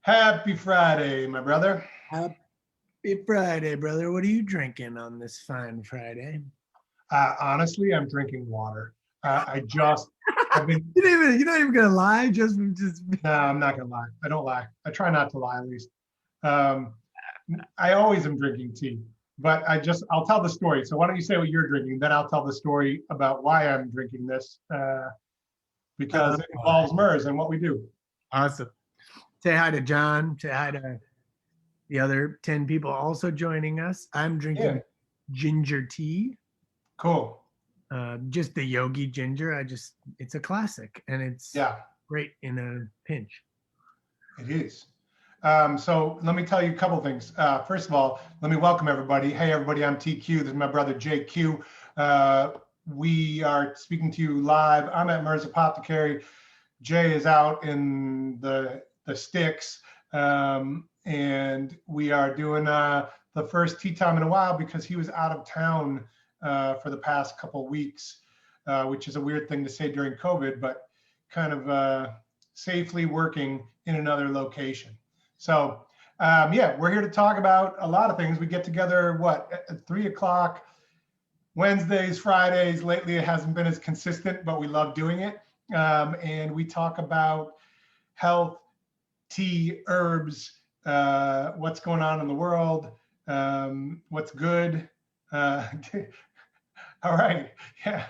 Happy Friday, my brother. Happy Friday, brother. What are you drinking on this fine Friday? Honestly, I'm drinking water. I've been, You're not even gonna lie. Just. no, I'm not gonna lie. I don't lie. I try not to lie at least. Um, I always am drinking tea, but I'll tell the story. So why don't you say what you're drinking? Then I'll tell the story about why I'm drinking this, because it involves Merz and what we do. Awesome. Say hi to John. Say hi to the other 10 people also joining us. I'm drinking ginger tea. Cool. Just the yogi ginger. It's a classic, and it's great in a pinch. It is. So let me tell you a couple things. First of all, let me welcome everybody. Hey, everybody, I'm TQ. This is my brother, JQ. We are speaking to you live. I'm at Merz Apothecary. Jay is out in the sticks. And we are doing the first tea time in a while because he was out of town for the past couple weeks, which is a weird thing to say during COVID, but kind of safely working in another location. So we're here to talk about a lot of things. We get together, at 3 o'clock, Wednesdays, Fridays. Lately, it hasn't been as consistent, but we love doing it. And we talk about health, tea, herbs, what's going on in the world, what's good. All right, yeah.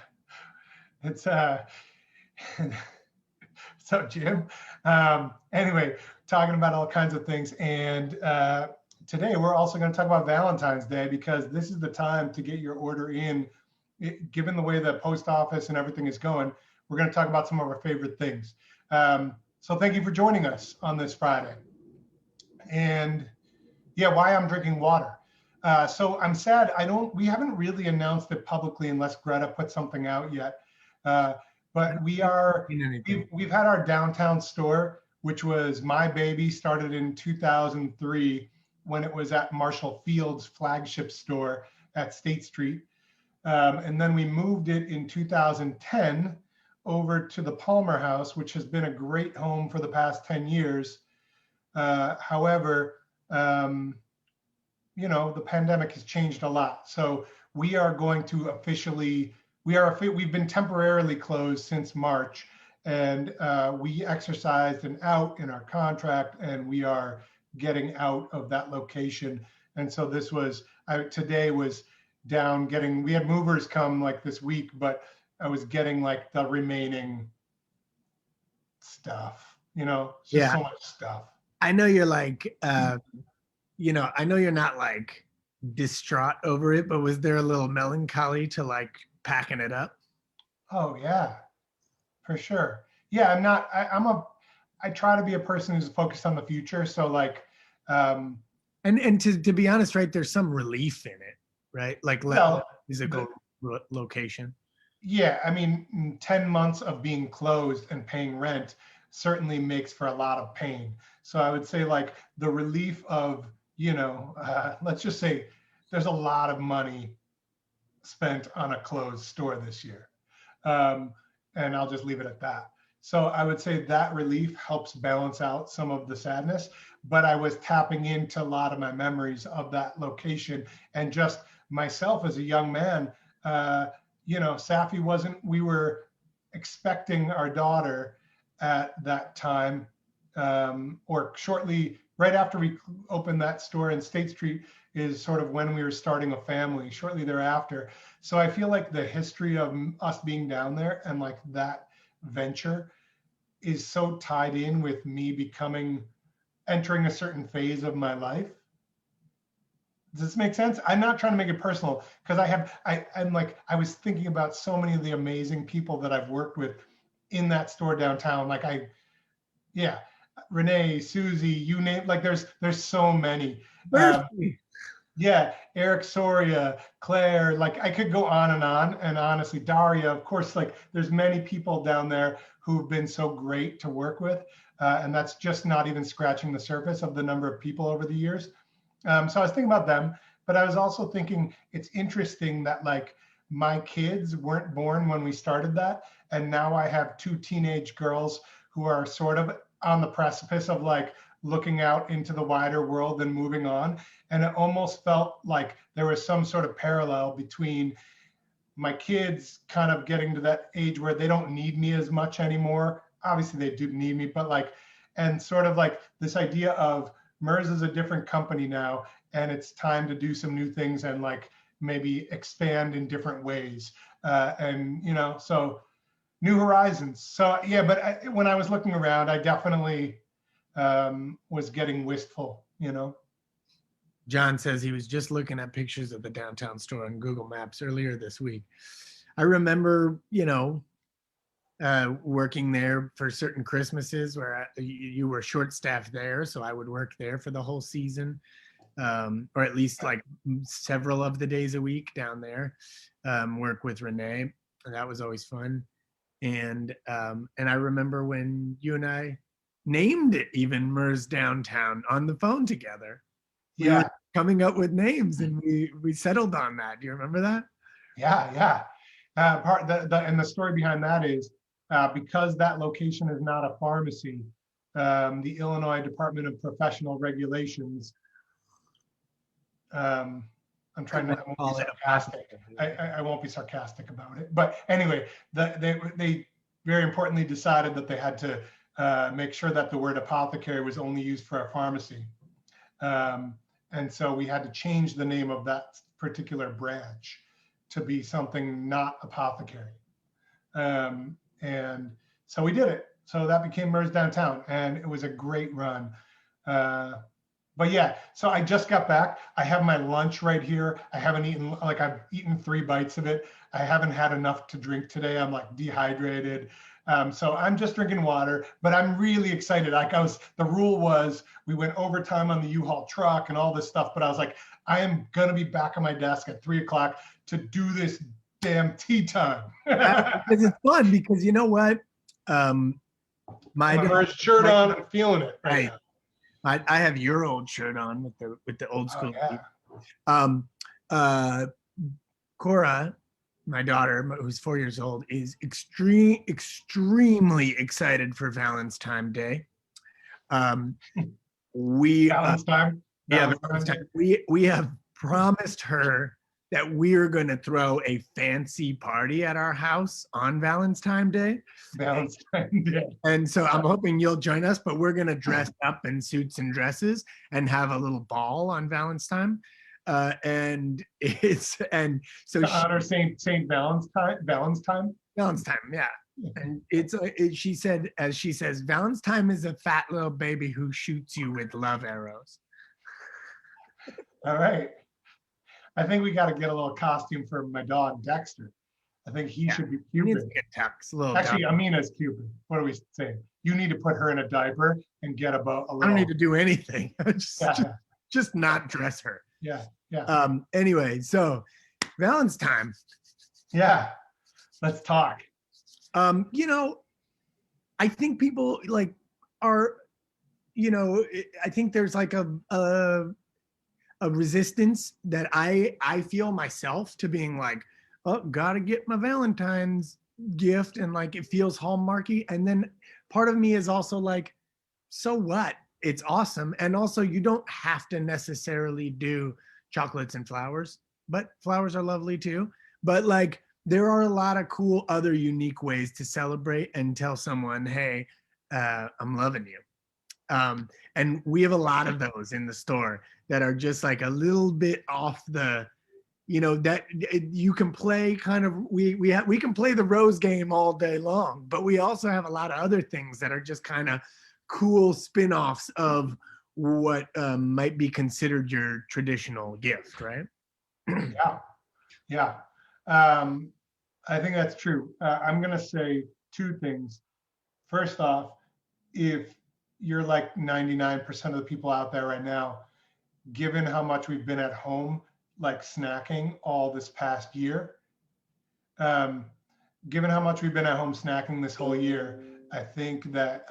It's so Jim. Anyway, talking about all kinds of things, and today we're also going to talk about Valentine's Day because this is the time to get your order in. Given the way the post office and everything is going, we're going to talk about some of our favorite things. So thank you for joining us on this Friday. And why I'm drinking water. So I'm sad. We haven't really announced it publicly unless Greta put something out yet. But we've had our downtown store, which was my baby, started in 2003 when it was at Marshall Field's flagship store at State Street. And then we moved it in 2010 over to the Palmer House, which has been a great home for the past 10 years. However, the pandemic has changed a lot. So we are going to we've been temporarily closed since March, and we exercised an out in our contract, and we are getting out of that location. And so today was down we had movers come like this week, but I was getting like the remaining stuff, just so much stuff. I know you're like, I know you're not like distraught over it, but was there a little melancholy to like packing it up? Oh yeah, for sure. Yeah, I try to be a person who's focused on the future. So like, and to be honest, right, there's some relief in it, right? Like physical location. Yeah, I mean, 10 months of being closed and paying rent certainly makes for a lot of pain. So I would say like the relief of, let's just say there's a lot of money spent on a closed store this year. And I'll just leave it at that. So I would say that relief helps balance out some of the sadness, but I was tapping into a lot of my memories of that location and just myself as a young man. Safi we were expecting our daughter at that time, or shortly right after we opened that store in State Street is sort of when we were starting a family, shortly thereafter. So I feel like the history of us being down there and like that venture is so tied in with me entering a certain phase of my life. Does this make sense? I'm not trying to make it personal because I was thinking about so many of the amazing people that I've worked with in that store downtown. Renee, Susie, you name, like there's so many. Eric Soria, Claire, like I could go on. And honestly, Daria, of course, like there's many people down there who've been so great to work with. And that's just not even scratching the surface of the number of people over the years. So I was thinking about them, but I was also thinking it's interesting that like my kids weren't born when we started that. And now I have two teenage girls who are sort of on the precipice of like looking out into the wider world and moving on. And it almost felt like there was some sort of parallel between my kids kind of getting to that age where they don't need me as much anymore. Obviously they do need me, but like, and sort of like this idea of Merz is a different company now, and it's time to do some new things and like maybe expand in different ways. And, you know, so new horizons. So yeah, but when I was looking around, I definitely was getting wistful, you know. John says he was just looking at pictures of the downtown store on Google Maps earlier this week. I remember, you know, working there for certain Christmases where you were short staffed there. So I would work there for the whole season, or at least like several of the days a week down there, work with Renee. And that was always fun. And I remember when you and I named it even Merz Downtown on the phone together. We were coming up with names and we settled on that. Do you remember that? Yeah. And the story behind that is because that location is not a pharmacy, the Illinois Department of Professional Regulations, I'm trying not to be sarcastic. I won't be sarcastic about it. But anyway, they very importantly decided that they had to make sure that the word apothecary was only used for a pharmacy. And so we had to change the name of that particular branch to be something not apothecary. And so we did it. So that became Merz Downtown, and it was a great run. But yeah, so I just got back. I have my lunch right here. I haven't eaten, like I've eaten 3 bites of it. I haven't had enough to drink today. I'm like dehydrated. So I'm just drinking water, but I'm really excited. Like the rule was we went overtime on the U-Haul truck and all this stuff, but I was like, I am gonna be back on my desk at 3 o'clock to do this damn tea time. Because it's fun because you know what? My first shirt on and feeling it right now. I have your old shirt on with the old school. Oh, yeah. Cora, my daughter, who's 4 years old, is extremely excited for Valentine's Day. Valentine. We have promised her that we're going to throw a fancy party at our house on Valentine's Day. And so I'm hoping you'll join us, but we're going to dress up in suits and dresses and have a little ball on Valentine. And so to honor Saint Valentine. Yeah. And she said, as she says, Valentine is a fat little baby who shoots you with love arrows. All right. I think we got to get a little costume for my dog, Dexter. I think he should be Cupid. Actually, Amina's Cupid. What are we saying? You need to put her in a diaper and get a little. I don't need to do anything. just not dress her. Yeah. Anyway, so Valentine. Yeah. Let's talk. You know, I think people like are, you know, I think there's like a resistance that I feel myself to being like, oh, gotta get my Valentine's gift, and like it feels hallmarky. And then part of me is also like, so what? It's awesome. And also you don't have to necessarily do chocolates and flowers, but flowers are lovely too. But like there are a lot of cool other unique ways to celebrate and tell someone, hey, I'm loving you. And we have a lot of those in the store that are just like a little bit off the, you know, that you can play kind of, we can play the rose game all day long, but we also have a lot of other things that are just kind of cool spin-offs of what might be considered your traditional gift, right? Yeah. I think that's true. I'm going to say 2 things. First off, if you're like 99% of the people out there right now, given how much we've been at home, like snacking all this past year, given how much we've been at home snacking this whole year, I think that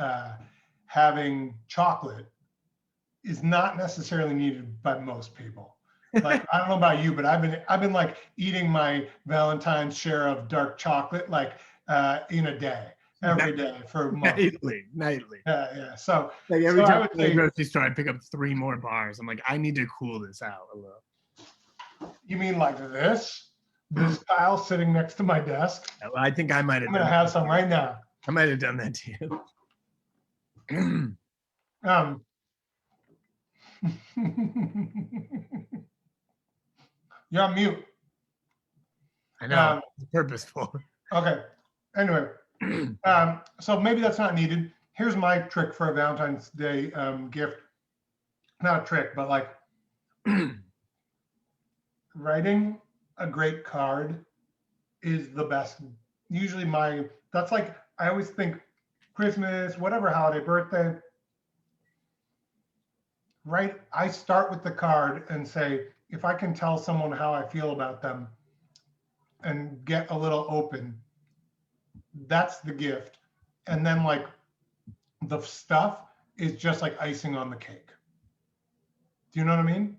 having chocolate is not necessarily needed by most people. Like, I don't know about you, but I've been like eating my Valentine's share of dark chocolate like in a day. every day for a month. Nightly. Yeah. So like every I time I would go to the say, grocery store, I pick up 3 more bars. I'm like, I need to cool this out a little. you mean like this pile sitting next to my desk? Well, I think I might have I'm gonna done have some right now. I might have done that to you. You're on mute. I know. It's purposeful. Okay. Anyway, so maybe that's not needed. Here's my trick for a Valentine's Day gift. Not a trick, but like writing a great card is the best. Usually that's like, I always think Christmas, whatever holiday, birthday, right? I start with the card and say, if I can tell someone how I feel about them and get a little open, that's the gift. And then like the stuff is just like icing on the cake. Do you know what I mean?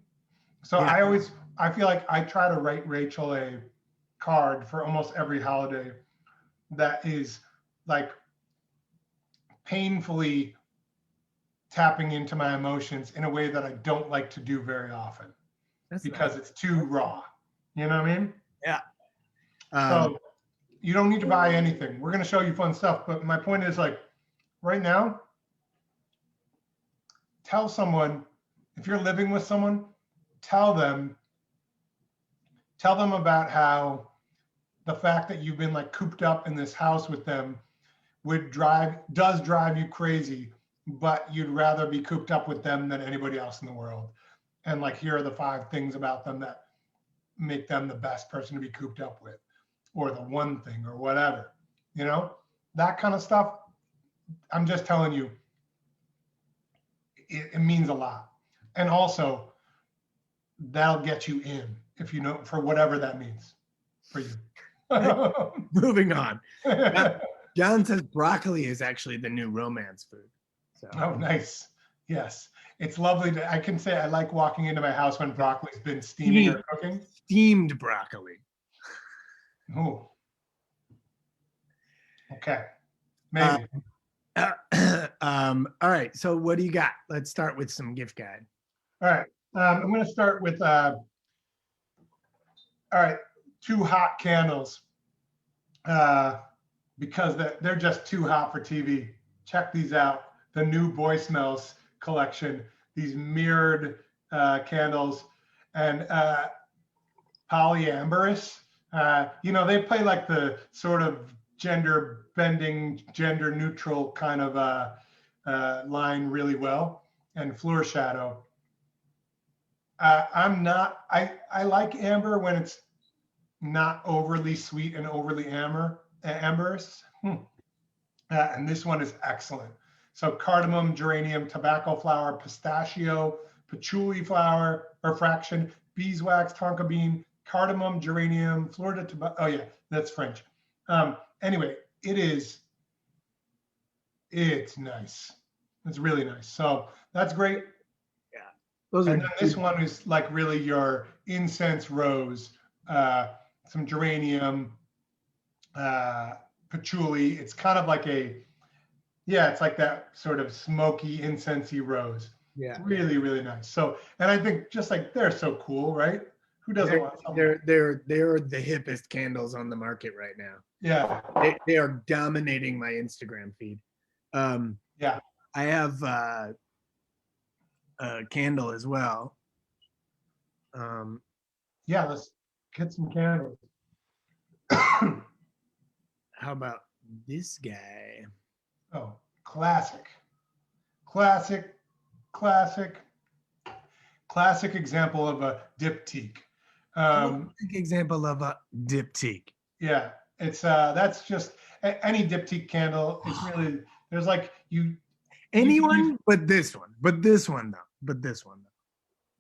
So yeah. I feel like I try to write Rachel a card for almost every holiday that is like painfully tapping into my emotions in a way that I don't like to do very often. That's because nice. It's too raw. You know what I mean? Yeah. So you don't need to buy anything. We're going to show you fun stuff. But my point is like right now, tell someone, if you're living with someone, tell them about how the fact that you've been like cooped up in this house with them does drive you crazy, but you'd rather be cooped up with them than anybody else in the world. And like, here are the 5 things about them that make them the best person to be cooped up with, or the one thing, or whatever, you know, that kind of stuff. I'm just telling you, it means a lot. And also that'll get you in, if you know, for whatever that means for you. Moving on. John says broccoli is actually the new romance food. So. Oh, nice. Yes. It's lovely. I can say I like walking into my house when broccoli's been steaming or cooking. Steamed broccoli. Oh. Okay. Maybe. All right. So what do you got? Let's start with some gift guide. All right. I'm going to start with, all right, 2 hot candles because they're just too hot for TV. Check these out. The new Boy Smells collection, these mirrored candles, and polyamorous. You know, they play like the sort of gender bending, gender neutral kind of line really well, and Floor Shadow. I like amber when it's not overly sweet and overly amberous. And this one is excellent. So cardamom, geranium, tobacco flower, pistachio, patchouli flower, or fraction, beeswax, tonka bean, cardamom, geranium, Florida tobacco. Oh yeah, that's French. Anyway, it's nice. It's really nice. So that's great. Yeah. And then this one is like really your incense rose, some geranium, patchouli. It's kind of like it's like that sort of smoky, incensey rose. Yeah. Really, really nice. So, and I think just like they're so cool, right? Who doesn't want something? They're the hippest candles on the market right now. Yeah. They are dominating my Instagram feed. Yeah. I have a candle as well. Yeah, let's get some candles. How about this guy? Oh, classic example of a diptyque. Example of a diptyque. Yeah, it's that's just any diptyque candle. It's really, there's like but this one though.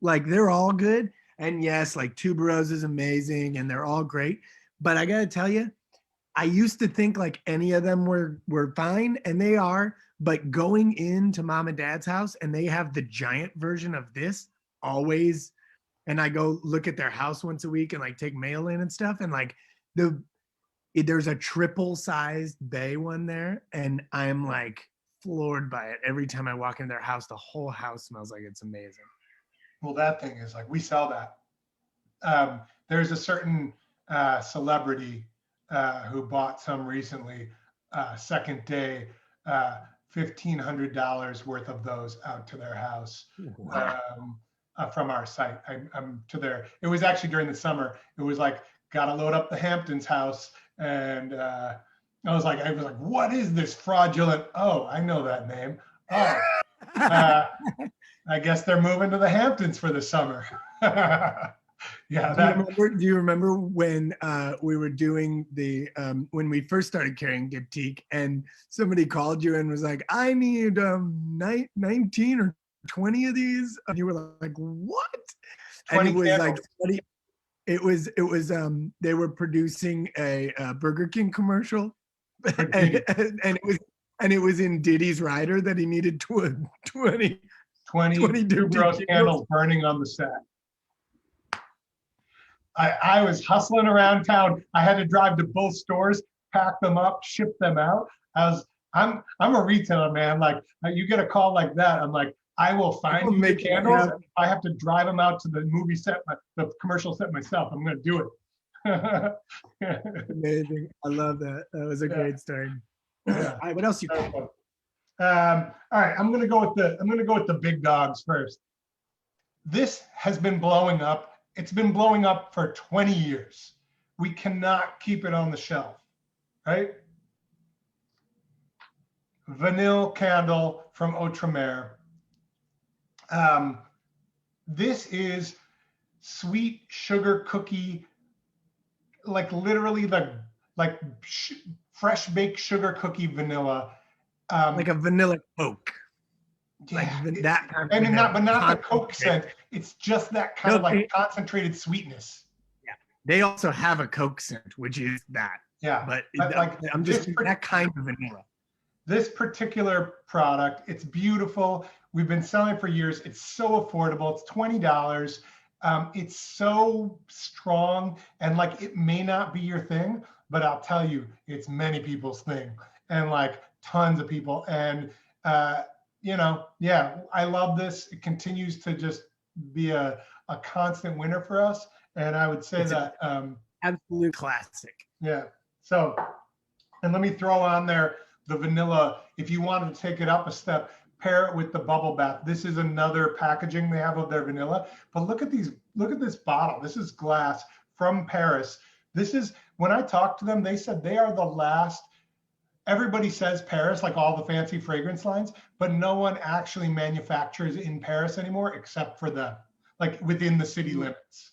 Like they're all good, and yes, like tuberose is amazing, and they're all great. But I gotta tell you, I used to think like any of them were fine, and they are. But going into mom and dad's house, and they have the giant version of this always, and I go look at their house once a week and like take mail in and stuff, and like there's a triple sized bay one there, and I'm like floored by it. Every time I walk in their house, the whole house smells like it's amazing. Well, that thing is like, we sell that. There's a certain celebrity who bought some recently, second day, $1,500 worth of those out to their house. Wow. From our site. I'm to their, it was actually during the summer. It was like, gotta load up the Hamptons house. And I was like, what is this fraudulent? Oh, I know that name. Oh, I guess they're moving to the Hamptons for the summer. Yeah. Do you remember when we were doing the when we first started carrying Diptyque, and somebody called you and was like, I need 19 or 20 of these, and you were like, what? And it was candles. Like it was they were producing a Burger King commercial, and it was in Diddy's rider that he needed 20 gross candles burning on the set. I was hustling around town. I had to drive to both stores, pack them up, ship them out. I'm a retailer, man. Like, you get a call like that, I'm like, I will find you the candles. If I have to drive them out to the movie set, the commercial set myself, I'm going to do it. Amazing. I love that. That was a great story. Yeah. All right, what else you got? All right, I'm going to go with the big dogs first. This has been blowing up. It's been blowing up for 20 years. We cannot keep it on the shelf, right? Vanille Candle from Outremer. This is sweet sugar cookie, like literally like fresh baked sugar cookie vanilla. Like a vanilla Coke. Yeah, like that kind of, I mean, not the Coke scent. It's just that kind of like concentrated sweetness. Yeah, they also have a Coke scent, which is that. Yeah, but like I'm just that kind of vanilla. This particular product, it's beautiful. We've been selling it for years. It's so affordable. It's $20. It's so strong, and like, it may not be your thing, but I'll tell you, it's many people's thing, and like tons of people. And you know, yeah, I love this. It continues to just be a constant winner for us. And I would say that absolute classic. Yeah. So, and let me throw on there the vanilla. If you wanted to take it up a step, pair it with the bubble bath. This is another packaging they have of their vanilla. But look at this bottle. This is glass from Paris. This is, when I talked to them, they said they are the last. Everybody says Paris, like all the fancy fragrance lines, but no one actually manufactures in Paris anymore except for them, like within the city limits.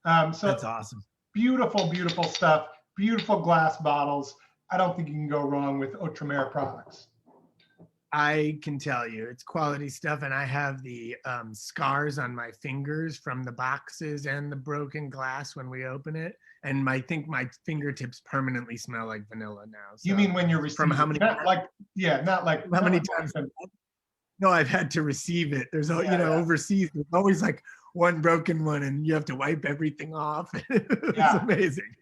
So that's awesome. Beautiful, beautiful stuff. Beautiful glass bottles. I don't think you can go wrong with Outremer products. I can tell you, it's quality stuff, and I have the scars on my fingers from the boxes and the broken glass when we open it, and I think my fingertips permanently smell like vanilla now. So, you mean when you're receiving? From how many? Not like how many times? No, I've had to receive it. There's overseas, there's always like one broken one, and you have to wipe everything off. It's amazing.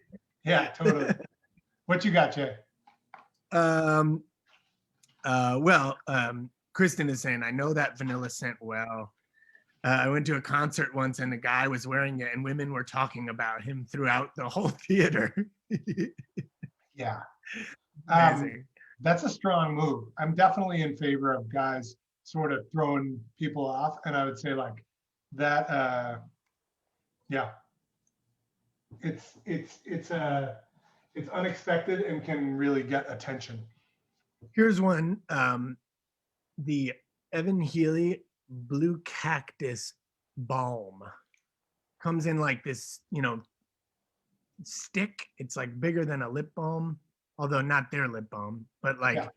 Yeah, totally. What you got, Jay? Kristen is saying, I know that vanilla scent well. I went to a concert once and a guy was wearing it and women were talking about him throughout the whole theater. Yeah. That's a strong move. I'm definitely in favor of guys sort of throwing people off. And I would say like that, yeah, it's unexpected and can really get attention. Here's one, the Evan Healy Blue Cactus Balm. Comes in like this, stick. It's like bigger than a lip balm, although not their lip balm, but like,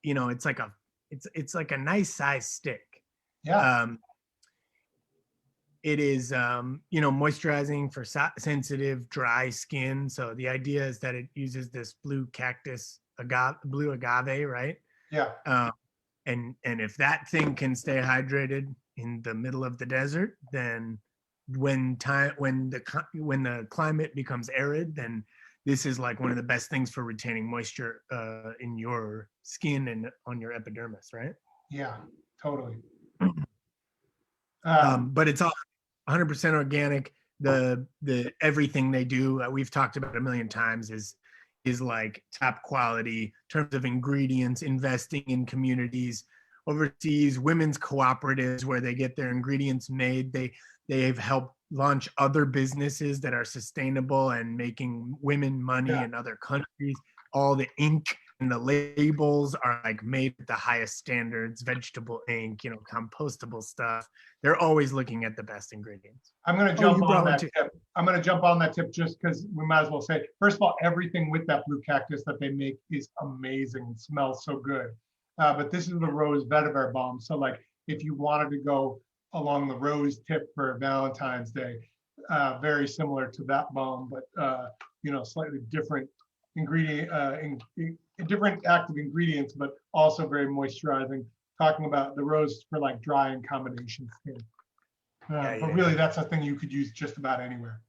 it's like it's like a nice size stick. Yeah. It is, moisturizing for sensitive, dry skin. So the idea is that it uses this blue cactus, blue agave, right? Yeah. And if that thing can stay hydrated in the middle of the desert, then when the climate becomes arid, then this is like one of the best things for retaining moisture in your skin and on your epidermis, right? Yeah, totally. But it's all 100% organic. The everything they do, we've talked about a million times, is like top quality in terms of ingredients, investing in communities overseas, women's cooperatives where they get their ingredients made. They've helped launch other businesses that are sustainable and making women money in other countries. All the ink and the labels are like made at the highest standards, vegetable ink, compostable stuff. They're always looking at the best ingredients. I'm going to jump on that tip. I'm going to jump on that tip just because we might as well say, first of all, everything with that blue cactus that they make is amazing. It smells so good. But this is the rose vetiver balm. So like if you wanted to go along the rose tip for Valentine's Day, very similar to that balm, but slightly different ingredient, different active ingredients, but also very moisturizing. Talking about the rose for like dry and combination skin. But really, that's a thing you could use just about anywhere.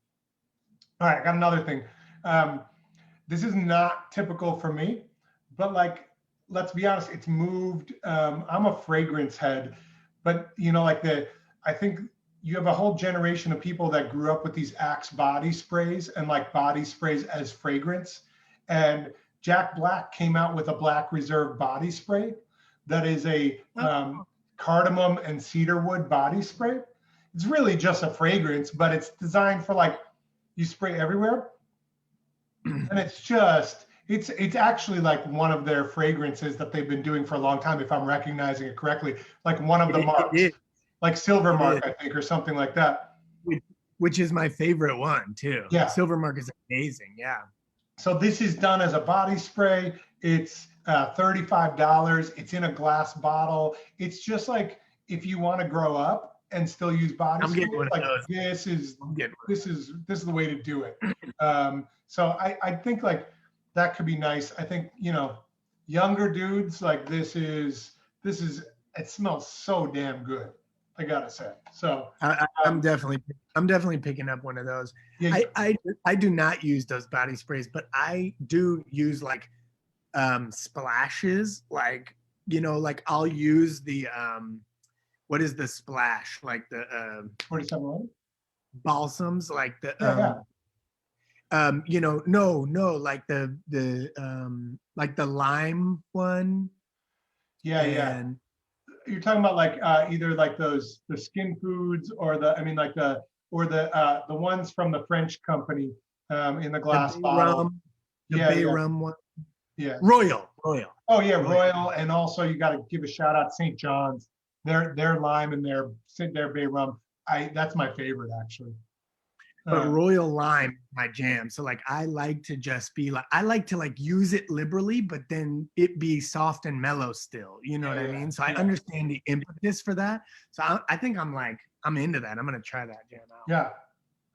All right, I got another thing. This is not typical for me, but like, let's be honest, it's moved. I'm a fragrance head, but I think you have a whole generation of people that grew up with these Axe body sprays and like body sprays as fragrance. And Jack Black came out with a Black Reserve body spray that is a cardamom and cedarwood body spray. It's really just a fragrance, but it's designed for like you spray everywhere. And it's actually like one of their fragrances that they've been doing for a long time, if I'm recognizing it correctly, like one of the marks, like Silver Mark, I think, or something like that. Which is my favorite one too. Yeah. Silver Mark is amazing. Yeah. So this is done as a body spray. It's $35. It's in a glass bottle. It's just like if you want to grow up and still use body spray, like this is the way to do it. So I think like that could be nice. I think younger dudes like this is it smells so damn good. I gotta say. So I'm definitely picking up one of those. Yeah, I do not use those body sprays, but I do use like splashes, like I'll use the what is the splash, like the 47 balsams, like the like the lime one. Yeah. You're talking about like either like the skin foods or the ones from the French company in the glass bottle. Rum one. Yeah. Royal. Oh yeah, Royal, and also you got to give a shout out St. John's. Their lime and their bay rum. That's my favorite actually. But Royal Lime, my jam. So like I like to just be like, I like to like use it liberally, but then it be soft and mellow still. You know what I mean? So I understand the impetus for that. So I think I'm into that. I'm gonna try that jam out. Yeah,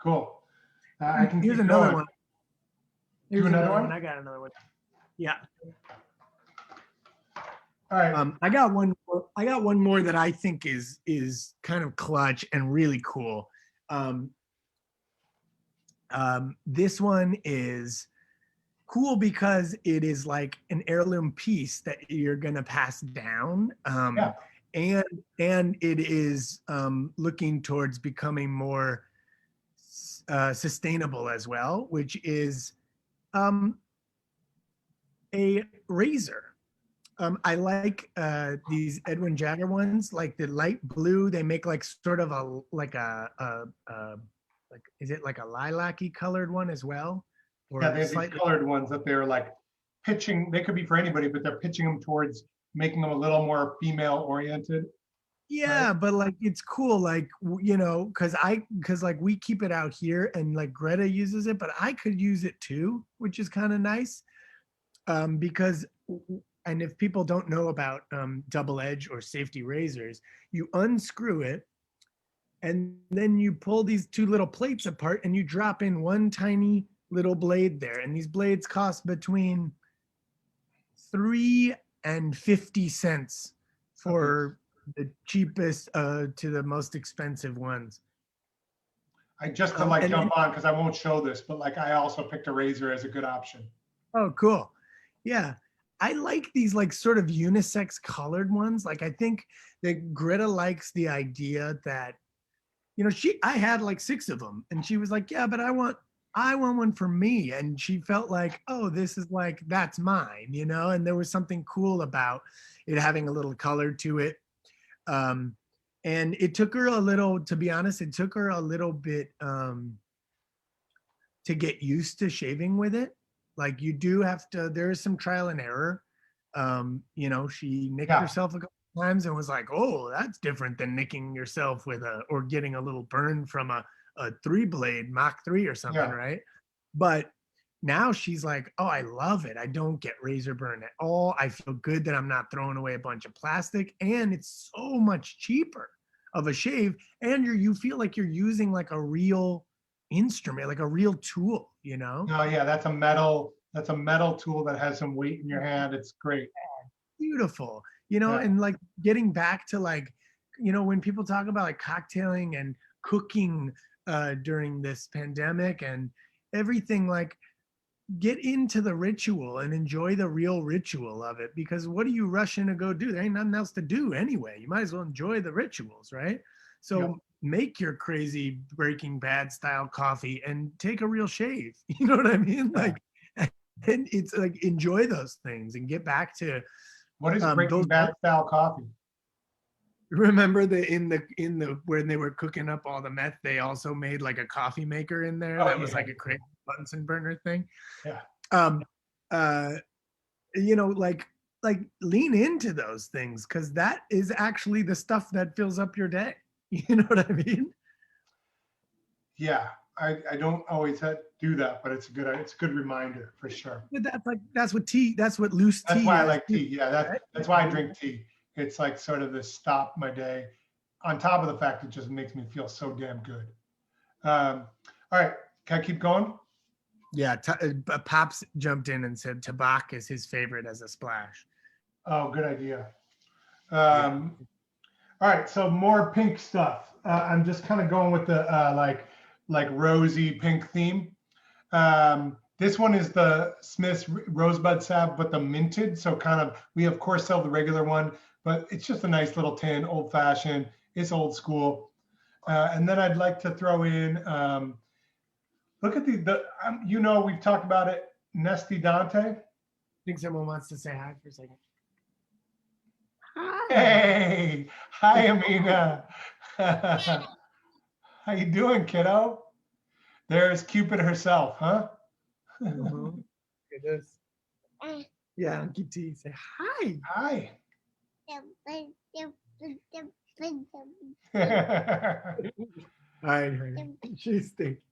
cool. I can. Here's another one. Here's another one. I got another one. Yeah. All right. I got one more that I think is kind of clutch and really cool. This one is cool because it is like an heirloom piece that you're gonna pass down, and it is looking towards becoming more sustainable as well, which is a razor. I like these Edwin Jagger ones, like the light blue. They make like sort of is it like a lilac-y colored one as well? Or they have these colored ones that they're like pitching. They could be for anybody, but they're pitching them towards making them a little more female oriented. Yeah, right? But like it's cool, like because like we keep it out here and like Greta uses it, but I could use it too, which is kind of nice. Because and if people don't know about double edge or safety razors, you unscrew it and then you pull these two little plates apart and you drop in one tiny little blade there. And these blades cost between 3 and 50 cents for the cheapest to the most expensive ones. I just to like And jump on because I won't show this, but like I also picked a razor as a good option. oh, cool. Yeah. I like these like sort of unisex colored ones. Like I think that Greta likes the idea that, you know, I had like 6 of them and she was like, yeah, but I want one for me. And she felt like, oh, this is like, that's mine, you know? And there was something cool about it having a little color to it. And it took her a little, to be honest, it took her a little bit to get used to shaving with it. Like you do have to, there is some trial and error. You know, she nicked Yeah. herself a couple times and was like, oh, that's different than nicking yourself with or getting a little burn from a 3-blade Mach 3 or something, Yeah. right? But now she's like, oh, I love it. I don't get razor burn at all. I feel good that I'm not throwing away a bunch of plastic, and it's so much cheaper of a shave, and you feel like you're using like a real instrument, like a real tool, you know? Oh yeah, that's a metal tool that has some weight in your hand. It's great. Beautiful, you know. Yeah. And like getting back to like, you know, when people talk about like cocktailing and cooking during this pandemic and everything, like get into the ritual and enjoy the real ritual of it, because what are you rushing to go do? There ain't nothing else to do anyway. You might as well enjoy the rituals, right? So Yep. make your crazy Breaking Bad style coffee and take a real shave. You know what I mean? Yeah. Like, and it's like enjoy those things and get back to What is Breaking Bad style coffee? remember in the when they were cooking up all the meth, they also made like a coffee maker in there that was like a crazy Bunsen burner thing. Yeah. You know, like lean into those things, because that is actually the stuff that fills up your day. You know what I mean? Yeah. I don't always do that, but it's a good reminder for sure. But that's what tea. That's what loose tea. That's why I is. like tea. Yeah, that's why I drink tea. It's like sort of this stop my day. On top of the fact it just makes me feel so damn good. All right, can I keep going? Yeah, Pops jumped in and said tobacco is his favorite as a splash. Oh, good idea. All right, so more pink stuff. I'm just kind of going with the like rosy pink theme. This one is the Smith's Rosebud Salve, but the minted. So kind of, we of course sell the regular one, but it's just a nice little tin, old fashioned. It's old school. And then I'd like to throw in, look at you know, we've talked about it, Nesti Dante. I think someone wants to say hi for a second. Hi. Hey, hi, Amina. How you doing, kiddo? There's Cupid herself, huh? Look at this. Yeah, keep tea. Say hi. Hi. Hi. She's thinking.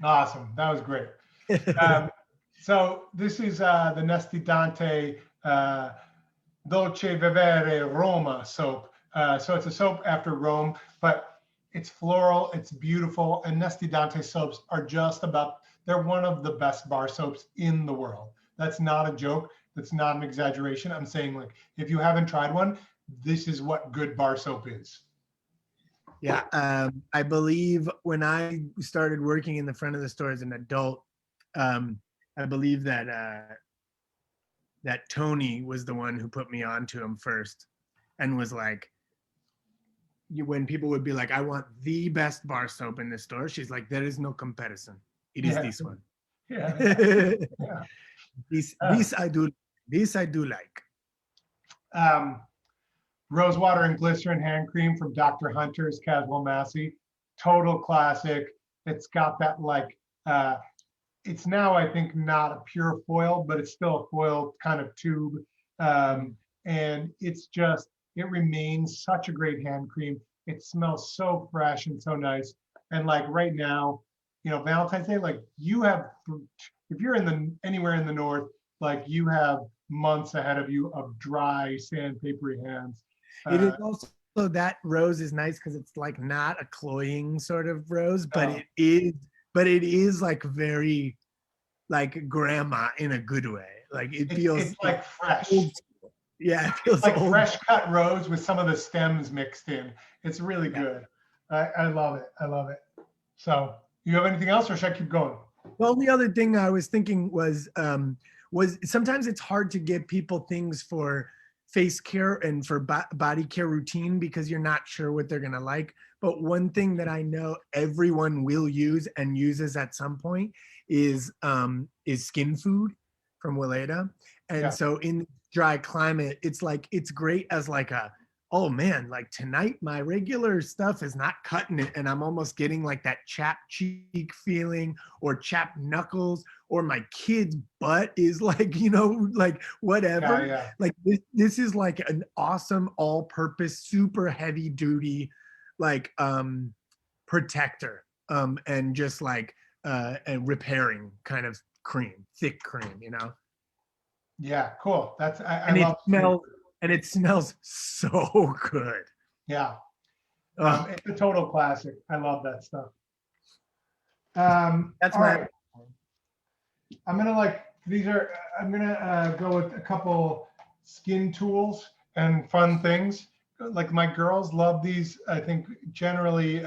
Awesome. That was great. So this is the Nesti Dante Dolce Vivere Roma soap. So it's a soap after Rome, but it's floral, it's beautiful, and Nesti Dante soaps are they're one of the best bar soaps in the world. That's not a joke. That's not an exaggeration. I'm saying, like, if you haven't tried one, this is what good bar soap is. Yeah, I believe when I started working in the front of the store as an adult, I believe that that Tony was the one who put me onto him first, and was like, when people would be like, I want the best bar soap in the store, she's like, there is no comparison. It is this one. Yeah. Yeah. This I do like. Rosewater and Glycerin hand cream from Dr. Hunter's caswell-massey. Total classic. It's got that like, it's now, I think, not a pure foil, but it's still a foil kind of tube. And it's just, it remains such a great hand cream. It smells so fresh and so nice. And like right now, you know, Valentine's Day, like you have, if you're anywhere in the north, like you have months ahead of you of dry sandpapery hands. It is also, that rose is nice because it's like not a cloying sort of rose, but it is like very like grandma in a good way. Like it's like fresh. Yeah, it feels like old. Fresh cut rose with some of the stems mixed in. It's really good. I love it. I love it. So you have anything else or should I keep going? The only other thing I was thinking was sometimes it's hard to give people things for face care and for body care routine because you're not sure what they're gonna like. But one thing that I know everyone will use and uses at some point is skin food from Weleda. And Yeah. so in dry climate, it's great as like a, oh man, like tonight my regular stuff is not cutting it and I'm almost getting like that chapped cheek feeling or chapped knuckles, or my kid's butt is like, like whatever. Yeah. Like this is like an awesome all-purpose, super heavy duty, like protector and just like a repairing kind of cream, thick cream, Yeah, cool. That's I and love it smells so good. Yeah. Oh, It's a total classic. I love that stuff. that's all my right. I'm gonna go with a couple skin tools and fun things. Like my girls love these, I think generally.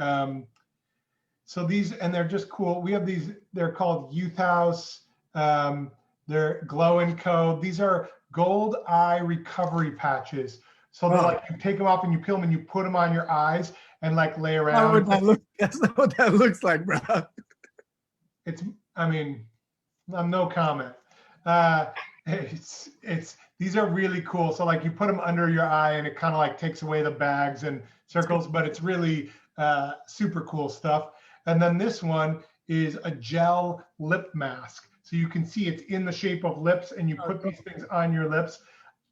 So these, and they're just cool. We have these, they're called Youth House. They're Glow and Co. These are gold eye recovery patches. So they're like, you take them off and you peel them and you put them on your eyes and like lay around. That's not what that looks like, bro. I'm no comment. These are really cool. So like you put them under your eye and it kind of like takes away the bags and circles, but it's really super cool stuff. And then this one is a gel lip mask. So you can see it's in the shape of lips and you put these things on your lips.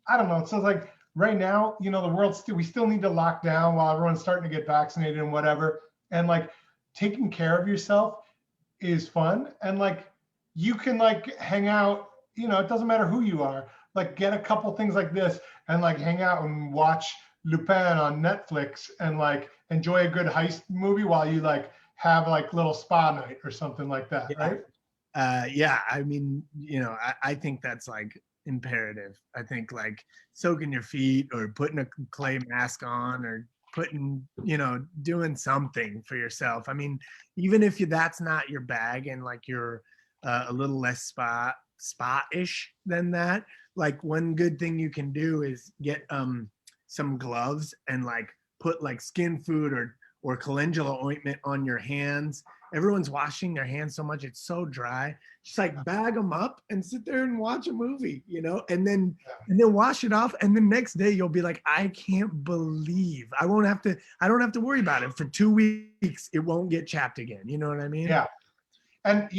I don't know. So it's like right now, the world we still need to lock down while everyone's starting to get vaccinated and whatever. And like taking care of yourself is fun. And like you can like hang out, it doesn't matter who you are, like get a couple things like this and like hang out and watch Lupin on Netflix and like enjoy a good heist movie while you like have like little spa night or something like that, right? Yeah, I think that's like imperative. I think like soaking your feet or putting a clay mask on or putting, doing something for yourself. I mean, even if that's not your bag and like you're a little less spa-ish than that, like one good thing you can do is get some gloves and like put like skin food or calendula ointment on your hands. Everyone's washing their hands so much, it's so dry. Just like bag them up and sit there and watch a movie, and then wash it off. And the next day you'll be like, I can't believe I don't have to worry about it for 2 weeks. It won't get chapped again. You know what I mean? Yeah. And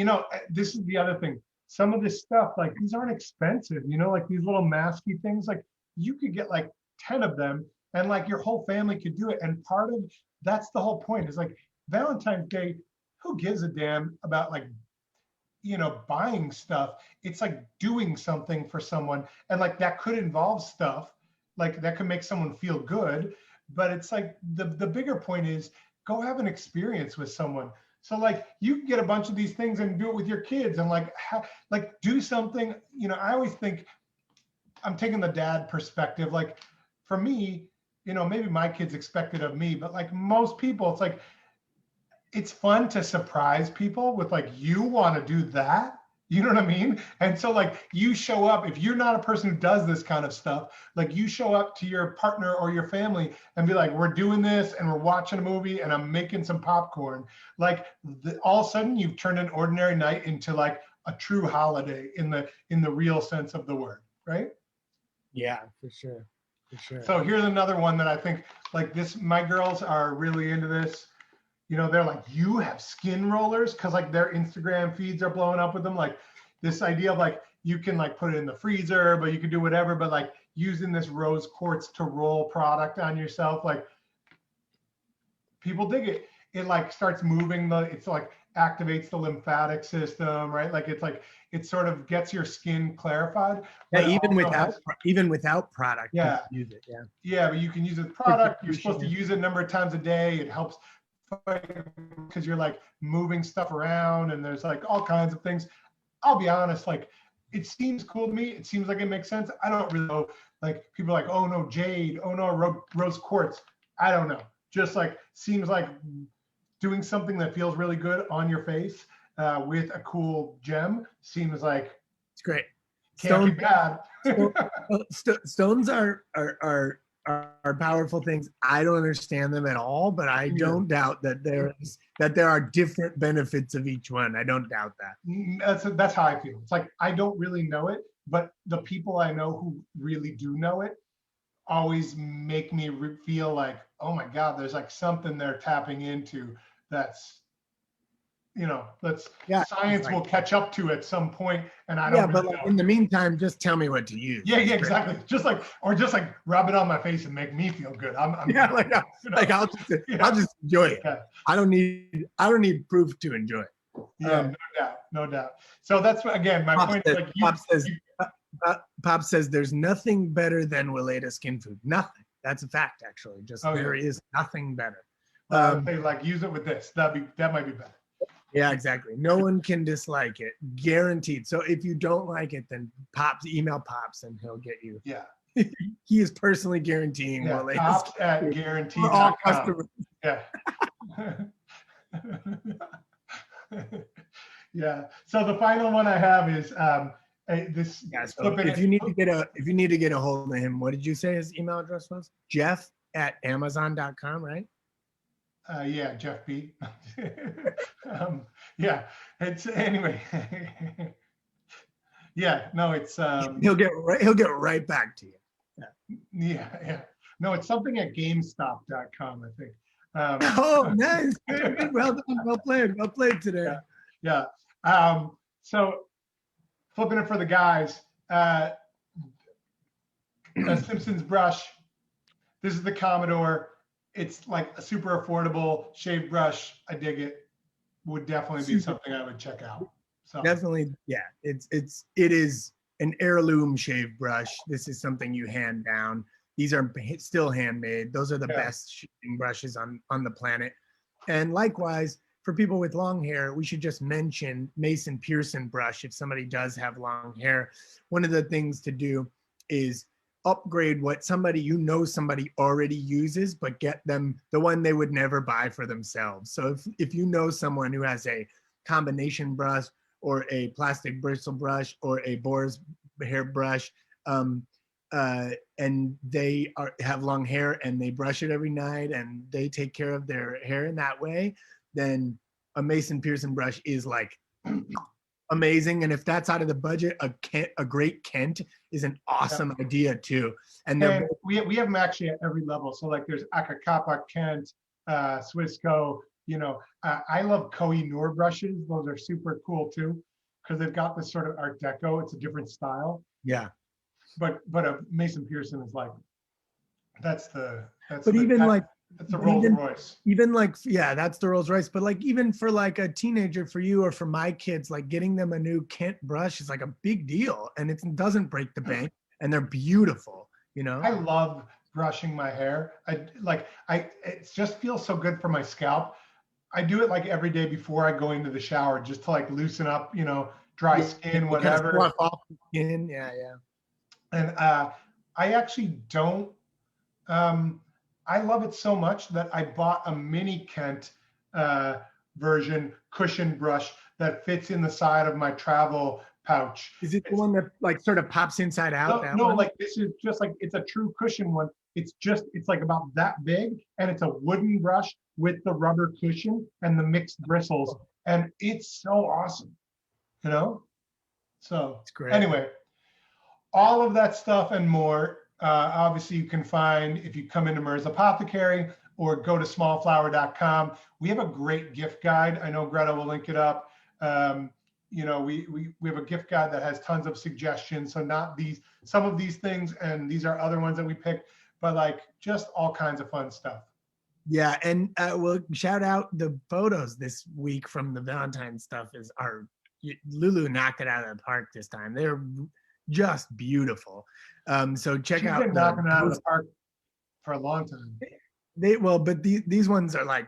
this is the other thing. Some of this stuff, like these aren't expensive, like these little masky things, like you could get like 10 of them and like your whole family could do it. And that's the whole point is like Valentine's Day, who gives a damn about like, buying stuff? It's like doing something for someone. And like that could involve stuff, like that could make someone feel good. But it's like the bigger point is go have an experience with someone. So like you can get a bunch of these things and do it with your kids and like do something. I always think I'm taking the dad perspective. Like for me, maybe my kids expect it of me, but like most people, it's like it's fun to surprise people with like, you want to do that? You know what I mean? And so like you show up, if you're not a person who does this kind of stuff, like you show up to your partner or your family and be like, we're doing this and we're watching a movie and I'm making some popcorn. Like all of a sudden you've turned an ordinary night into like a true holiday in the real sense of the word, right? Yeah, for sure. For sure. So here's another one that I think like this, my girls are really into this. They're like, you have skin rollers? Because like their Instagram feeds are blowing up with them. Like this idea of like, you can like put it in the freezer, but you can do whatever, but like using this rose quartz to roll product on yourself, like people dig it. It like starts moving it's like activates the lymphatic system, right? Like it sort of gets your skin clarified. Yeah, even without product. Yeah. You can use it. Yeah. Yeah, but you can use it product. You're supposed to use it a number of times a day. It helps because you're like moving stuff around and there's like all kinds of things. I'll be honest, like it seems cool to me. It seems like it makes sense. I don't really know. Like people are like, oh no, jade. Oh no, rose quartz. I don't know. just like seems like doing something that feels really good on your face with a cool gem seems like it's great. can't be bad. Stones are powerful things. I don't understand them at all, but I don't doubt that there are different benefits of each one. I don't doubt that. That's how I feel. It's like I don't really know it, but the people I know who really do know it always make me feel like, oh my God, there's like something they're tapping into that's, science will catch up to at some point, and I don't. Yeah, but like in the meantime, just tell me what to use. Yeah, exactly. Just like rub it on my face and make me feel good. I'm I'll just enjoy it. Yeah. I don't need proof to enjoy it. Yeah, no doubt. So that's again my point. Pop says there's nothing better than Weleda skin food. Nothing. That's a fact, actually. There is nothing better. Use it with this. That might be better. Yeah, exactly. No one can dislike it, guaranteed. So if you don't like it, then email Pops and he'll get you. Yeah. He is personally guaranteeing Pops at guarantee.com. Yeah. Yeah. So the final one I have is this. Yeah, so if you need to get a hold of him, what did you say his email address was? Jeff@amazon.com, right? Yeah, Jeff B. Yeah, it's anyway. Yeah, no, it's he'll get right back to you. Yeah. No, it's something at GameStop.com, I think. Oh, nice. Good. Well done. Well played today. Yeah. So flipping it for the guys, a Simpsons Brush. This is the Commodore. It's like a super affordable shave brush. I dig it. Would definitely be something I would check out. So definitely, yeah. It is an heirloom shave brush. This is something you hand down. These are still handmade. Those are the best shaving brushes on the planet. And likewise, for people with long hair, we should just mention Mason Pearson brush if somebody does have long hair. One of the things to do is upgrade what somebody already uses, but get them the one they would never buy for themselves. So if you know someone who has a combination brush or a plastic bristle brush or a boar's hair brush, and they have long hair and they brush it every night and they take care of their hair in that way, then a Mason Pearson brush is like amazing. And if that's out of the budget, a great Kent is an awesome idea too. And we have them actually at every level. So like there's Akakapa, Kent, Swissco. I love Koh-i-Noor brushes. Those are super cool too, because they've got this sort of Art Deco. It's a different style. Yeah. But a Mason Pearson is like that's the Rolls Royce. Even like, yeah, that's the Rolls Royce. But like even for like a teenager, for you or for my kids, like getting them a new Kent brush is like a big deal, and it doesn't break the bank, and they're beautiful. I love brushing my hair. It just feels so good for my scalp. I do it like every day before I go into the shower, just to like loosen up, dry skin, whatever. Kind of off the skin. Yeah. And I actually don't. I love it so much that I bought a mini Kent version cushion brush that fits in the side of my travel pouch. Is it the one that like sort of pops inside out? No, like this is just like, it's a true cushion one. It's like about that big, and it's a wooden brush with the rubber cushion and the mixed bristles, and it's so awesome, So it's great. Anyway, all of that stuff and more, obviously you can find if you come into Merz Apothecary or go to smallflower.com. We have a great gift guide. I know Greta will link it up. We have a gift guide that has tons of suggestions. So not some of these things, and these are other ones that we picked, but like just all kinds of fun stuff. Yeah, and we'll shout out the photos this week from the Valentine stuff. Lulu knocked it out of the park this time. They're just beautiful. So check out. She's been knocking it out of the park for a long time. But these ones are like,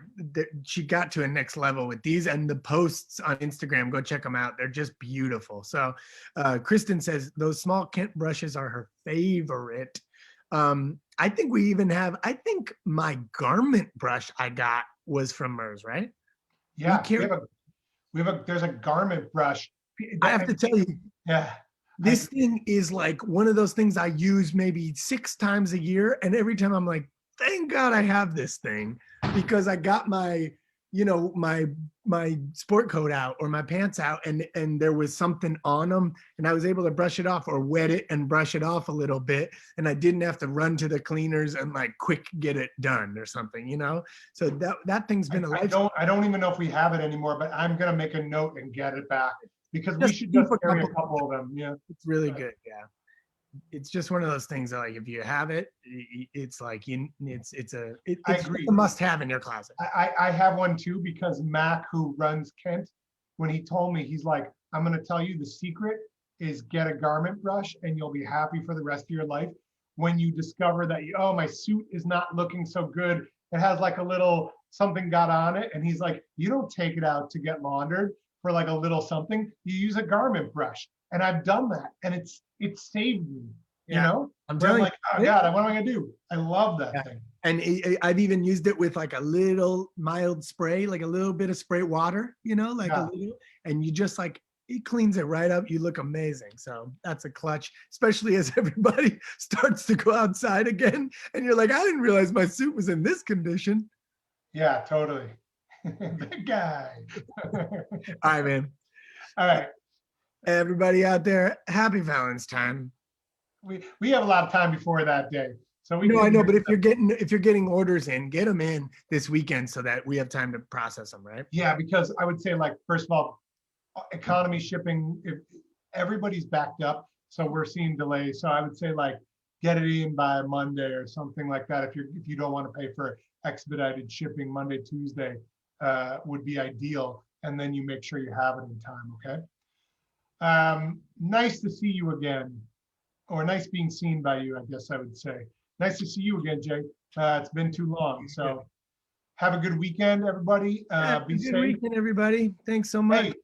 she got to a next level with these, and the posts on Instagram, go check them out. They're just beautiful. So Kristen says those small Kent brushes are her favorite. I think we even have, I think my garment brush I got was from Merz, right? Yeah, there's a garment brush. I have to tell you, Yeah. this thing is like one of those things I use maybe 6 times a year. And every time I'm like, thank God I have this thing, because I got my, my sport coat out or my pants out, and there was something on them, and I was able to brush it off or wet it and brush it off a little bit. And I didn't have to run to the cleaners and like quick get it done or something, So that thing's been a life. I don't even know if we have it anymore, but I'm going to make a note and get it back, because we should just carry a couple of them. Yeah. It's really good. Yeah. It's just one of those things that, like, if you have it, it's like it's a must-have in your closet. I have one too, because Mac, who runs Kent, when he told me, he's like, I'm going to tell you the secret is get a garment brush and you'll be happy for the rest of your life. When you discover that, oh, my suit is not looking so good, it has like a little something got on it, and he's like, you don't take it out to get laundered for like a little something, you use a garment brush. And I've done that, and it saved me, I'm telling like, oh God, what am I gonna do? I love that thing. And I've even used it with like a little mild spray, like a little bit of spray water, a little, and you just like, it cleans it right up. You look amazing. So that's a clutch, especially as everybody starts to go outside again. And you're like, I didn't realize my suit was in this condition. Yeah, totally. Big guy. All right, man. All right. Everybody out there, happy Valentine. We have a lot of time before that day. So I know, but if you're getting orders in, get them in this weekend so that we have time to process them, right? Yeah, because I would say, like, first of all, economy shipping, if everybody's backed up, so we're seeing delays. So I would say, like, get it in by Monday or something like that. If you don't want to pay for expedited shipping, Monday, Tuesday would be ideal, and then you make sure you have it in time. Okay. Nice to see you again, or nice being seen by you, I guess I would say. Nice to see you again, Jay. It's been too long. So have a good weekend, everybody. Be safe. Good weekend, everybody. Thanks so much. Hey,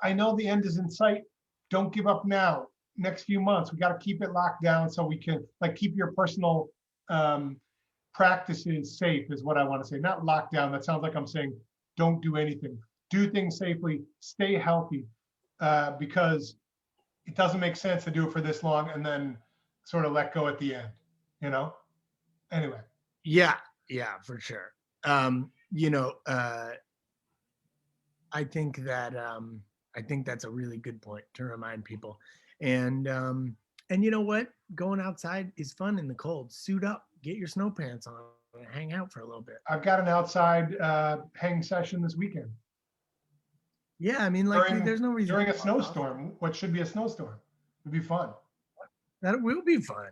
I know the end is in sight. Don't give up now. Next few months, we got to keep it locked down so we can, like, keep your personal practices safe is what I want to say. Not locked down. That sounds like I'm saying don't do anything. Do things safely. Stay healthy. Because it doesn't make sense to do it for this long and then sort of let go at the end, Anyway. Yeah, for sure. I think that's a really good point to remind people. And you know what? Going outside is fun in the cold. Suit up, get your snow pants on, and hang out for a little bit. I've got an outside hang session this weekend. Yeah, I mean, like, there's no reason. During a snowstorm, what should be a snowstorm. It'd be fun. That will be fun.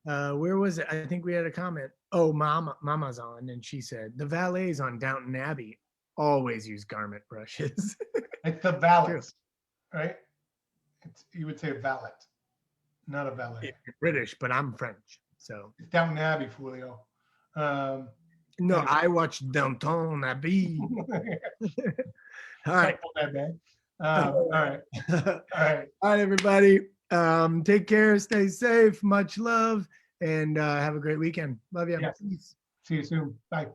Where was it? I think we had a comment. Oh, Mama's on, and she said, the valets on Downton Abbey always use garment brushes. It's the valets, right? You would say a valet, not a valet. You're British, but I'm French, so. It's Downton Abbey, Julio. No, I watched Downton Abbey. All right. All right. All right, everybody. Take care. Stay safe. Much love, and have a great weekend. Love you. Yes. See you soon. Bye.